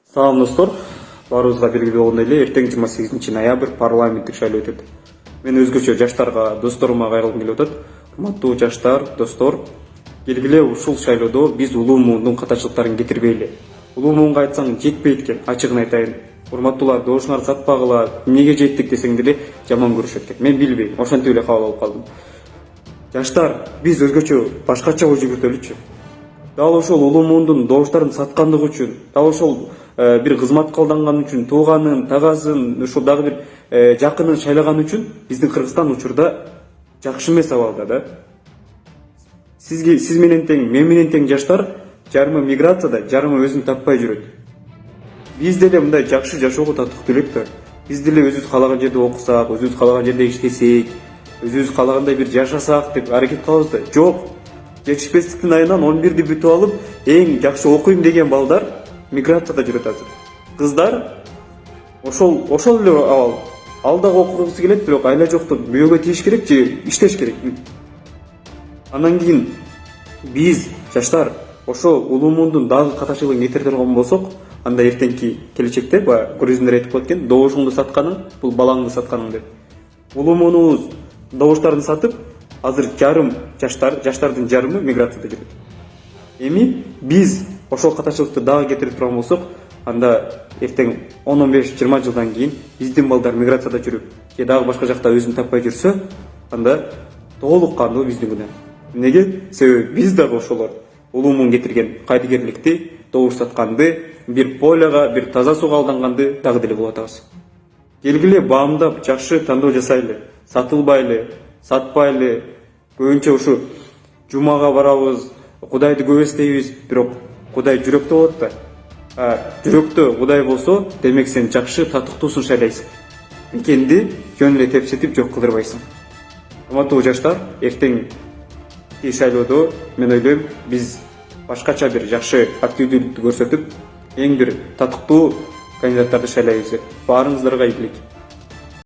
Салам достор, баарыбызга белгилүү болгондой эле эртең 28 ноябрь парламенттик шайлоо өтөт. Мен өзгөчө жаштарга, досторума кайрылгым келип атат. Урматтуу жаштар, достор, келгиле ушул шайлоодо биз улуу муундун катачылыктарын кетирбейли. Улуу муунга айтсаң жетпейт экен, ачыгын айтайын. Урматтуулар, добушуңарды сатпагыла, эмнеге жеттик десең деле жаман көрүшөт экен. Мен билбейм, ошентип эле кабыл алып калдым. Жаштар, биз өзгөчө башкача ой жүгүртөлүчү. Дал ошол улуу муундун добуштарын саткандыгы үчүн, дал ошол бир кызматка алданган үчүн, тууганын, тагазын, ошол дагы бир жакынын шайлаган үчүн биздин Кыргызстан учурда жакшы эмес абалда да. Сиз менен тең, мен менен тең жаштар жарымы миграцияда, жарымы өзүн таппай жүрөт. Биз деле мындай жакшы жашоого татыктуу элек да. Биз деле өзүбүз каалаган жерде окусак, өзүбүз каалаган жерде иштесек, өзүбүз каалагандай бир жашасак деп аракет кылабыз да. Жок. Жетишпестиктин айынан 11-ди бүтүп алып, эң жакшы окуйм деген балдар миграцияда жүрөт азыр. Кыздар ошол эле абал. Ал дагы окугусу келет, бирок айла жоктон бүйөгө тийиш керек же иштеш керек. Андан кийин биз жаштар ошо улуу муундун дагы катачылыгын кетире турган болсок, анда эртеңки келечекте грузиндер айтып коет экен, добушуңду сатканың бул балаңды сатканың деп. Улуу муунубуз добуштарын сатып, азыр жарым жаштардын жарымы миграцияда жүрөт. Эми биз ошол катачылыкты дагы кетирип турган болсок, анда эртең 10-15-20 жылдан кийин биздин балдар миграцияда жүрүп, же дагы башка жакта өзүн таппай жүрсө, анда толук кандуу биздин күнөө. Неге? Себеби биз дагы ошолор улуу муун кетирген кайдыгерликти, добуш сатканды, бир поляга, бир таза сууга алданганды дагы деле кылып атабыз. Келгиле баамдап жакшы тандоо жасайлы, сатылбайлы, сатпайлы, көбүнчө ушу жумага барабыз, Кудайды көп эстейбиз, бирок Кудай жүрөктө болот да. Жүрөктө Кудай болсо, демек сен жакшы татыктуусун шайлайсың. Мекенди жөн эле тепсетип жок кылдырбайсың. Урматтуу жаштар, эртеңки шайлоодо мен ойлойм, биз башкача бир жакшы активдүүлүктү көрсөтүп, эң бир татыктуу кандидаттарды шайлайбыз деп. Баарыңыздарга ийгилик.